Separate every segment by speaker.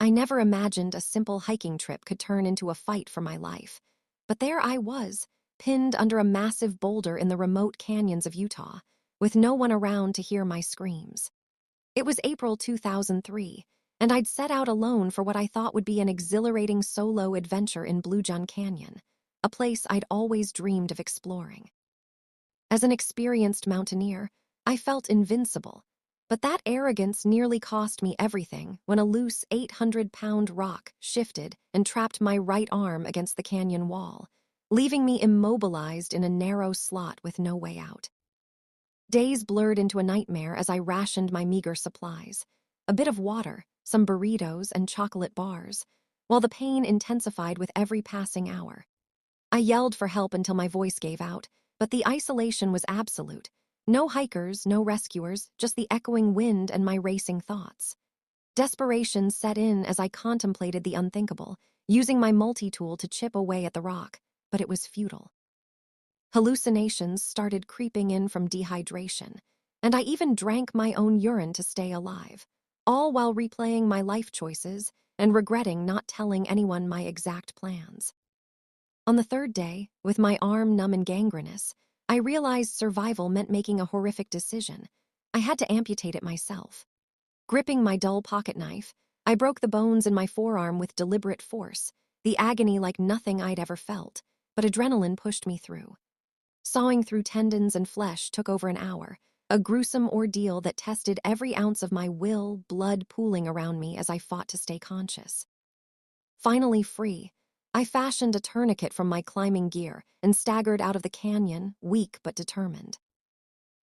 Speaker 1: I never imagined a simple hiking trip could turn into a fight for my life. But there I was, pinned under a massive boulder in the remote canyons of Utah, with no one around to hear my screams. It was April 2003, and I'd set out alone for what I thought would be an exhilarating solo adventure in Blue John Canyon, a place I'd always dreamed of exploring. As an experienced mountaineer, I felt invincible, but that arrogance nearly cost me everything when a loose 800-pound rock shifted and trapped my right arm against the canyon wall, leaving me immobilized in a narrow slot with no way out. Days blurred into a nightmare as I rationed my meager supplies, a bit of water, some burritos, and chocolate bars, while the pain intensified with every passing hour. I yelled for help until my voice gave out, but the isolation was absolute. No hikers, no rescuers, just the echoing wind and my racing thoughts. Desperation set in as I contemplated the unthinkable, using my multi-tool to chip away at the rock, but it was futile. Hallucinations started creeping in from dehydration, and I even drank my own urine to stay alive, all while replaying my life choices and regretting not telling anyone my exact plans. On the third day, with my arm numb and gangrenous, I realized survival meant making a horrific decision. I had to amputate it myself. Gripping my dull pocket knife, I broke the bones in my forearm with deliberate force, the agony like nothing I'd ever felt, but adrenaline pushed me through. Sawing through tendons and flesh took over an hour, a gruesome ordeal that tested every ounce of my will, blood pooling around me as I fought to stay conscious. Finally free, I fashioned a tourniquet from my climbing gear and staggered out of the canyon, weak but determined.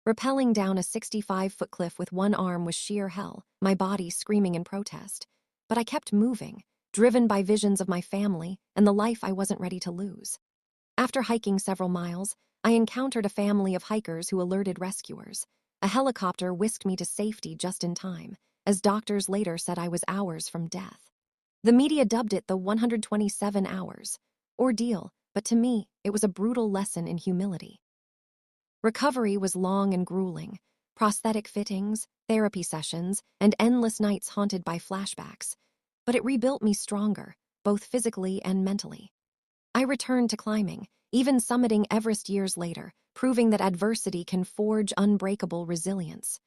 Speaker 1: Rappelling down a 65-foot cliff with one arm was sheer hell, my body screaming in protest. But I kept moving, driven by visions of my family and the life I wasn't ready to lose. After hiking several miles, I encountered a family of hikers who alerted rescuers. A helicopter whisked me to safety just in time, as doctors later said I was hours from death. The media dubbed it the 127 hours ordeal, but to me, it was a brutal lesson in humility. Recovery was long and grueling. Prosthetic fittings, therapy sessions, and endless nights haunted by flashbacks. But it rebuilt me stronger, both physically and mentally. I returned to climbing, even summiting Everest years later, proving that adversity can forge unbreakable resilience.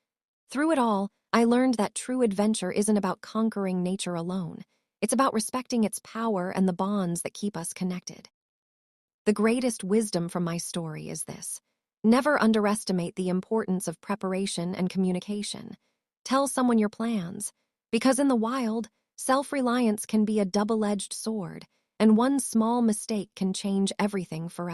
Speaker 1: Through it all, I learned that true adventure isn't about conquering nature alone. It's about respecting its power and the bonds that keep us connected. The greatest wisdom from my story is this: never underestimate the importance of preparation and communication. Tell someone your plans, because in the wild, self-reliance can be a double-edged sword, and one small mistake can change everything forever.